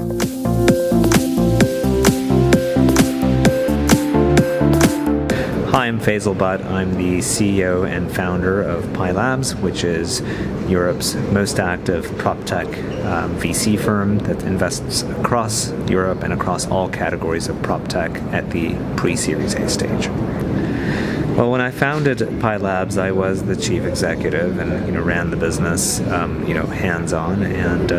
Hi, I'm Faisal. I'm the CEO and founder of PiLabs, which is Europe's most active PropTech VC firm that invests across Europe and across all categories of PropTech at the pre-Series A stage. Well, when I founded PiLabs, I was the chief executive and ran the business hands-on, and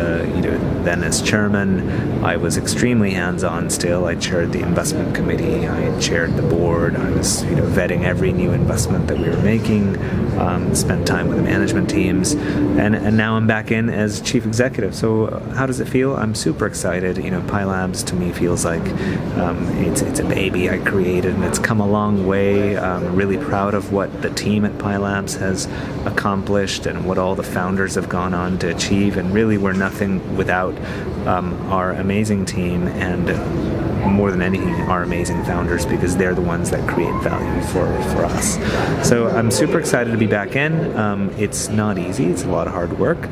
then as chairman, I was extremely hands-on still. I chaired the investment committee, I chaired the board, I was vetting every new investment that we were making, spent time with the management teams, and now I'm back in as chief executive. So how does it feel? I'm super excited. PiLabs to me feels like it's a baby I created, and it's come a long way. Really proud of what the team at PiLabs has accomplished and what all the founders have gone on to achieve, and really we're nothing without our amazing team, and more than anything our amazing founders, because they're the ones that create value for us. So I'm super excited to be back in. It's not easy, it's a lot of hard work,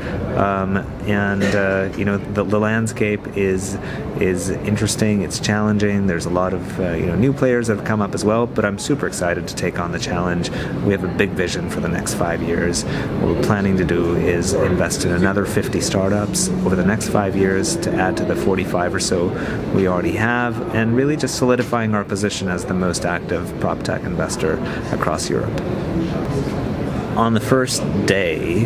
and the landscape is interesting, it's challenging. There's a lot of new players that have come up as well, but I'm super excited to take on the challenge. We have a big vision for the next 5 years. What we're planning to do is invest in another 50 startups over the next 5 years to add to the 45 or so we already have, and really just solidifying our position as the most active PropTech investor across Europe. On the first day,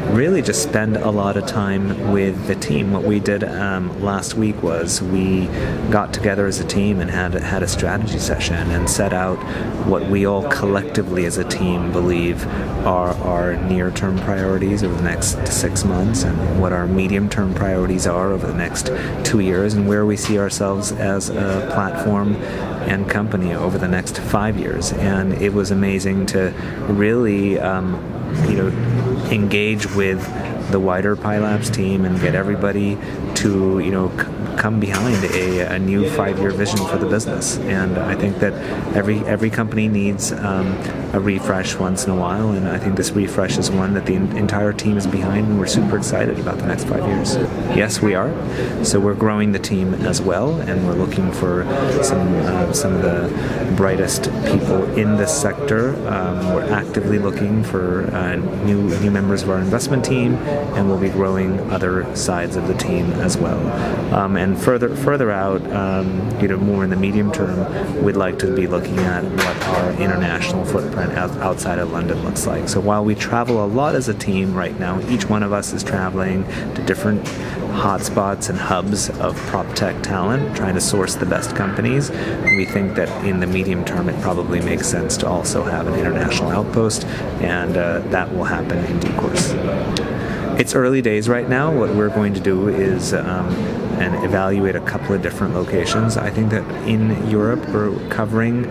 really just spend a lot of time with the team. What we did last week was we got together as a team and had a strategy session and set out what we all collectively as a team believe are our near-term priorities over the next 6 months, and what our medium-term priorities are over the next 2 years, and where we see ourselves as a platform and company over the next 5 years. And it was amazing to really engage with the wider PiLabs team and get everybody to come behind a new 5-year vision for the business. And I think that every company needs a refresh once in a while, and I think this refresh is one that the entire team is behind, and we're super excited about the next 5 years. Yes, we are. So we're growing the team as well, and we're looking for some of the brightest people in this sector. We're actively looking for new members of our investment team, and we'll be growing other sides of the team as well. And further out, more in the medium term, we'd like to be looking at what our international footprint outside of London looks like. So while we travel a lot as a team right now, each one of us is traveling to different hotspots and hubs of PropTech talent, trying to source the best companies. We think that in the medium term it probably makes sense to also have an international outpost, and that will happen in due course. It's early days right now. What we're going to do is and evaluate a couple of different locations. I think that in Europe we're covering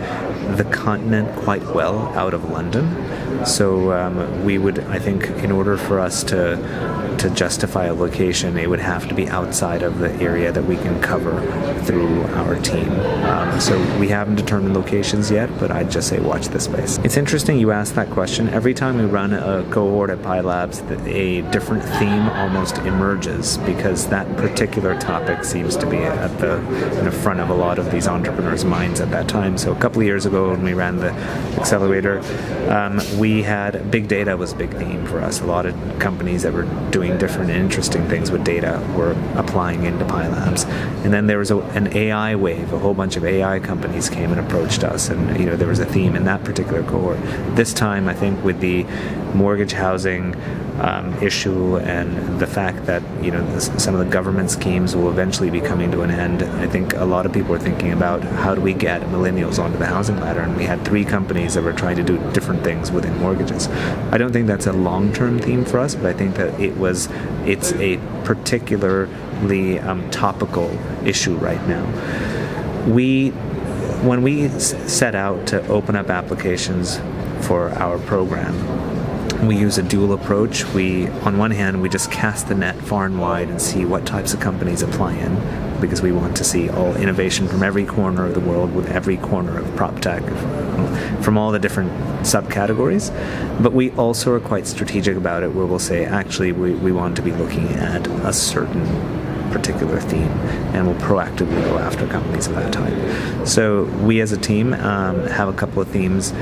the continent quite well out of London. So we would, I think, in order for us to justify a location, it would have to be outside of the area that we can cover through our team. So we haven't determined locations yet, but I'd just say watch this space. It's interesting you asked that question. Every time we run a cohort at PiLabs, a different theme almost emerges, because that particular topic seems to be at the front of a lot of these entrepreneurs' minds at that time. So a couple of years ago when we ran the accelerator, we had big data was a big theme for us. A lot of companies that were doing different and interesting things with data were applying into PiLabs. And then there was an AI wave. A whole bunch of AI companies came and approached us, and there was a theme in that particular cohort. This time, I think, with the mortgage housing issue and the fact that some of the government schemes will eventually be coming to an end, I think a lot of people are thinking about how do we get millennials onto the housing ladder, and we had 3 companies that were trying to do different things within mortgages. I don't think that's a long-term theme for us, but I think that it's a particularly topical issue right now. When we set out to open up applications for our program, we use a dual approach. On one hand, we just cast the net far and wide and see what types of companies apply in, because we want to see all innovation from every corner of the world, with every corner of PropTech, from all the different subcategories. But we also are quite strategic about it, where we'll say, actually, we want to be looking at a certain particular theme, and we'll proactively go after companies of that type. So we as a team have a couple of themes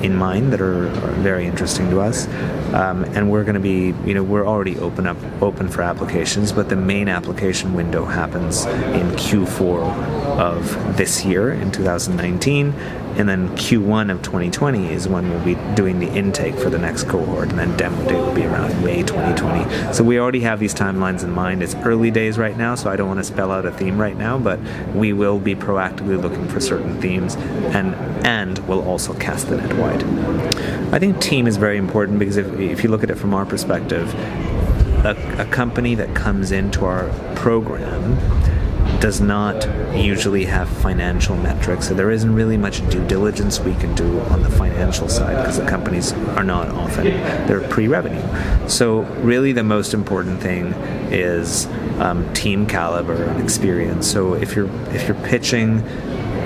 in mind that are very interesting to us, and we're going to be, we're already open for applications, but the main application window happens in Q4 of this year, in 2019, and then Q1 of 2020 is when we'll be doing the intake for the next cohort, and then demo day will be around May 2020. So we already have these timelines in mind. It's early days right now, so I don't want to spell out a theme right now, but we will be proactively looking for certain themes, and we'll also cast the net wide. I think team is very important because if you look at it from our perspective, a company that comes into our program does not usually have financial metrics, so there isn't really much due diligence we can do on the financial side because the companies are not often, they're pre-revenue. So really the most important thing is team caliber and experience. So if you're pitching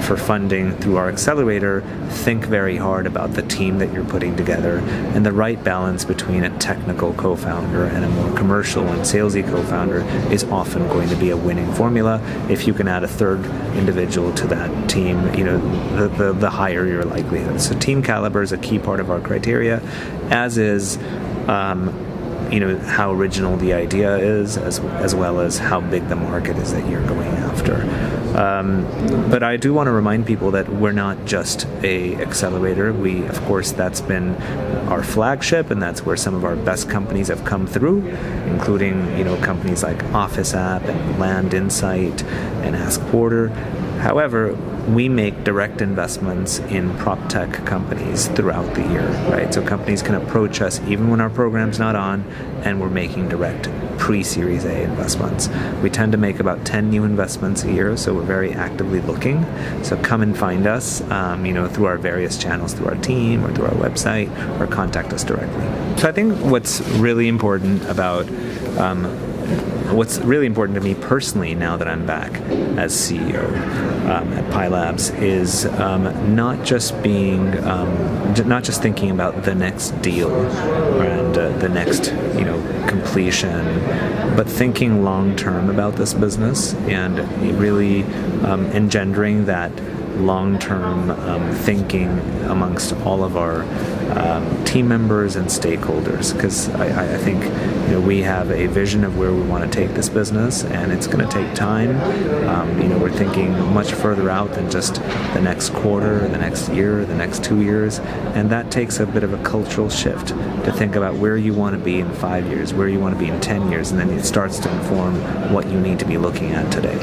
for funding through our accelerator, think very hard about the team that you're putting together and the right balance between a technical co-founder and a more commercial and salesy co-founder is often going to be a winning formula. If you can add a third individual to that team, the higher your likelihood. So team caliber is a key part of our criteria, as is how original the idea is, as well as how big the market is that you're going after. But I do want to remind people that we're not just a accelerator. Of course, that's been our flagship, and that's where some of our best companies have come through, including companies like Office App and Land Insight and Ask Porter. However, we make direct investments in PropTech companies throughout the year, right? So companies can approach us even when our program's not on, and we're making direct pre-Series A investments. We tend to make about 10 new investments a year, so we're very actively looking. So come and find us, through our various channels, through our team or through our website, or contact us directly. So I think what's really important to me personally now that I'm back as CEO at Pi Labs is not just thinking about the next deal and the next completion, but thinking long term about this business and really engendering that long-term thinking amongst all of our team members and stakeholders, because I think we have a vision of where we want to take this business, and it's going to take time. We're thinking much further out than just the next quarter, the next year, the next 2 years, and that takes a bit of a cultural shift to think about where you want to be in 5 years, where you want to be in 10 years, and then it starts to inform what you need to be looking at today.